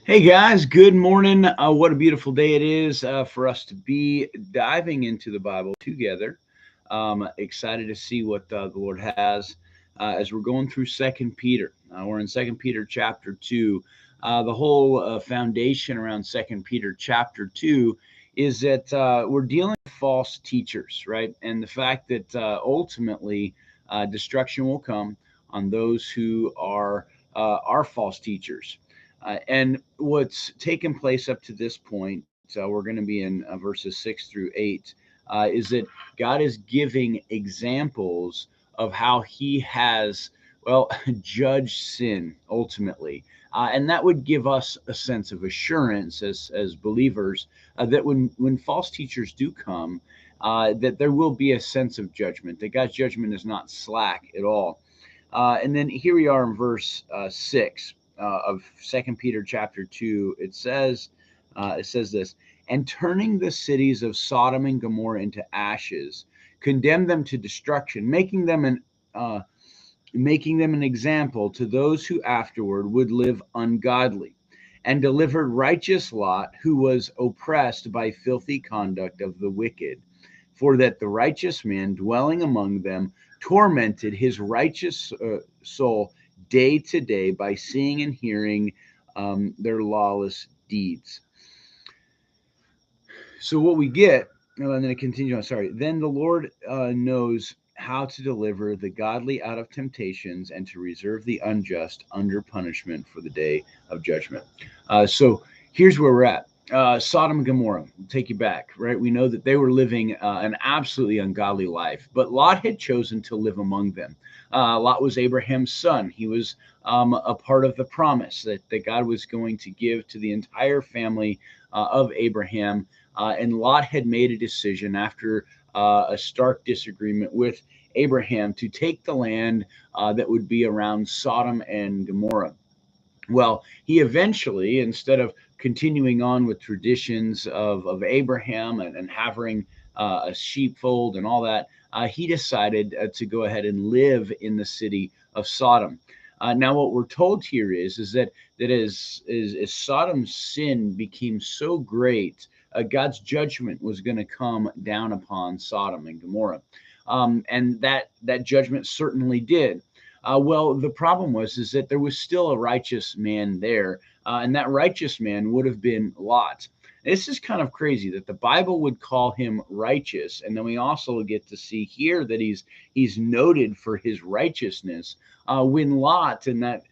Hey guys, good morning. What a beautiful day it is for us to be diving into the Bible together. Excited to see what the Lord has as we're going through Second Peter. We're in Second Peter chapter 2. The whole foundation around Second Peter chapter 2 is that we're dealing with false teachers, right? And the fact that ultimately destruction will come on those who are false teachers. And what's taken place up to this point, we're going to be in verses 6 through 8, is that God is giving examples of how he has, well, judged sin ultimately. And that would give us a sense of assurance as believers that when false teachers do come, that there will be a sense of judgment, that God's judgment is not slack at all. And then here we are in verse 6 of Second Peter chapter 2. It says this, and turning the cities of Sodom and Gomorrah into ashes, condemned them to destruction, making them an example to those who afterward would live ungodly, and delivered righteous Lot, who was oppressed by filthy conduct of the wicked, for that the righteous man dwelling among them tormented his righteous soul day to day by seeing and hearing their lawless deeds. So what we get, and then it continues on. Sorry. Then the Lord knows how to deliver the godly out of temptations and to reserve the unjust under punishment for the day of judgment. So here's where we're at. Sodom and Gomorrah, will take you back, right? We know that they were living an absolutely ungodly life, but Lot had chosen to live among them. Lot was Abraham's son. He was a part of the promise that God was going to give to the entire family of Abraham. And Lot had made a decision after a stark disagreement with Abraham to take the land that would be around Sodom and Gomorrah. Well, he eventually, instead of continuing on with traditions of Abraham and having a sheepfold and all that, he decided to go ahead and live in the city of Sodom. Now, what we're told here is that as Sodom's sin became so great, God's judgment was going to come down upon Sodom and Gomorrah, and that judgment certainly did. Well, the problem was is that there was still a righteous man there, and that righteous man would have been Lot. This is kind of crazy that the Bible would call him righteous, and then we also get to see here that he's noted for his righteousness. When Lot in that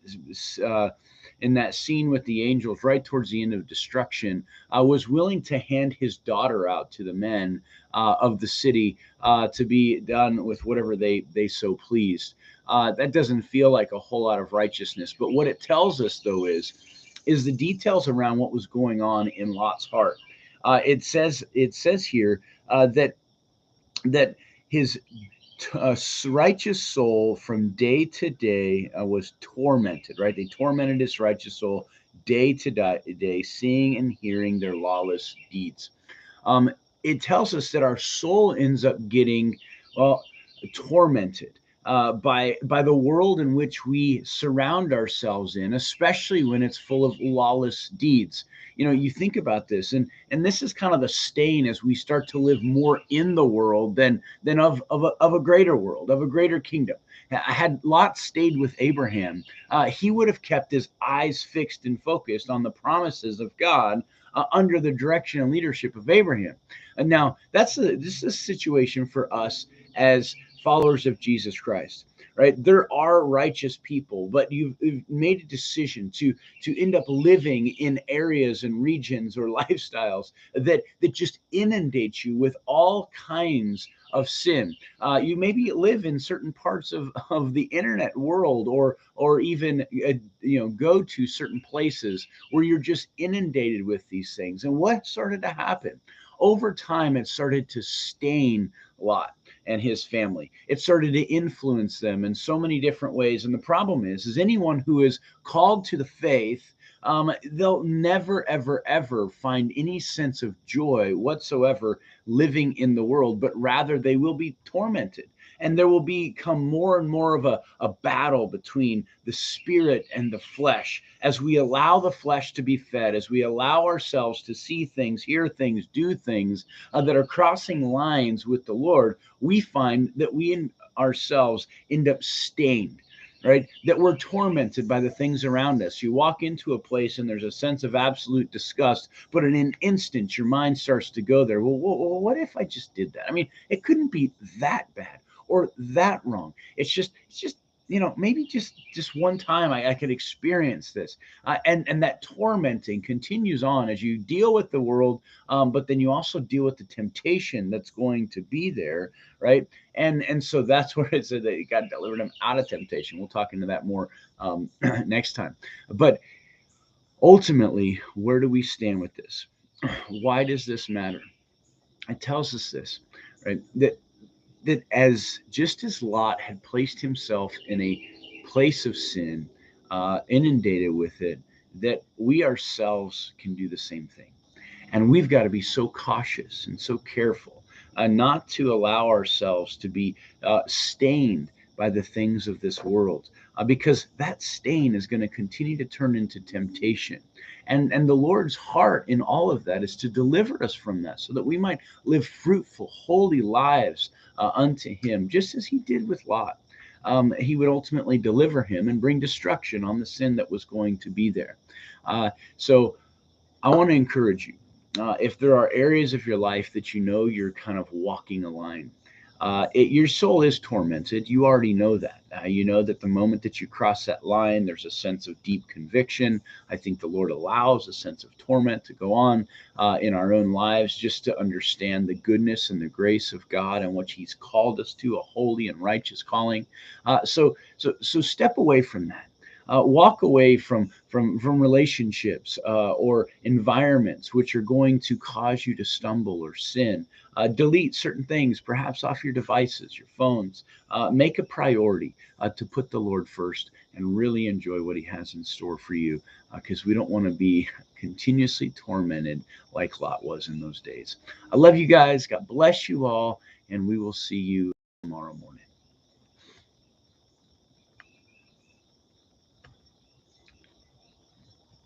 scene with the angels, right towards the end of destruction, was willing to hand his daughter out to the men of the city to be done with whatever they so pleased. That doesn't feel like a whole lot of righteousness. But what it tells us, though, is the details around what was going on in Lot's heart. It says here that his righteous soul from day to day was tormented. Right, they tormented his righteous soul day to day, seeing and hearing their lawless deeds. Um, it tells us that our soul ends up getting, well, tormented by the world in which we surround ourselves in, especially when it's full of lawless deeds. You know, you think about this, and this is kind of the stain as we start to live more in the world than of a greater world, of a greater kingdom. Had Lot stayed with Abraham, he would have kept his eyes fixed and focused on the promises of God under the direction and leadership of Abraham. And now this is a situation for us as followers of Jesus Christ, right? There are righteous people, but you've made a decision to end up living in areas and regions or lifestyles that just inundate you with all kinds of sin. You maybe live in certain parts of the internet world, or even go to certain places where you're just inundated with these things. And what started to happen? Over time, it started to stain Lot and his family. It started to influence them in so many different ways. And the problem is anyone who is called to the faith, they'll never, ever, ever find any sense of joy whatsoever living in the world, but rather they will be tormented. And there will become more and more of a battle between the spirit and the flesh as we allow the flesh to be fed, as we allow ourselves to see things, hear things, do things that are crossing lines with the Lord. We find that we in ourselves end up stained, right? That we're tormented by the things around us. You walk into a place and there's a sense of absolute disgust, but in an instant, your mind starts to go there. Well, what if I just did that? I mean, it couldn't be that bad or that wrong. It's just, maybe just one time I could experience this, and that tormenting continues on as you deal with the world, but then you also deal with the temptation that's going to be there, right? And so that's where it said that God delivered him out of temptation. We'll talk into that more next time. But ultimately, where do we stand with this? Why does this matter? It tells us this, right? That as just as Lot had placed himself in a place of sin, inundated with it, that we ourselves can do the same thing. And we've got to be so cautious and so careful not to allow ourselves to be stained by the things of this world, because that stain is going to continue to turn into temptation. And the Lord's heart in all of that is to deliver us from that so that we might live fruitful, holy lives unto Him, just as He did with Lot. He would ultimately deliver him and bring destruction on the sin that was going to be there. So I want to encourage you. If there are areas of your life that you know you're kind of walking a line, your soul is tormented. You already know that. You know that the moment that you cross that line, there's a sense of deep conviction. I think the Lord allows a sense of torment to go on in our own lives just to understand the goodness and the grace of God and what He's called us to, a holy and righteous calling. So step away from that. Walk away from relationships or environments which are going to cause you to stumble or sin. Delete certain things, perhaps off your devices, your phones. Make a priority to put the Lord first and really enjoy what He has in store for you, because we don't want to be continuously tormented like Lot was in those days. I love you guys. God bless you all, and we will see you tomorrow morning.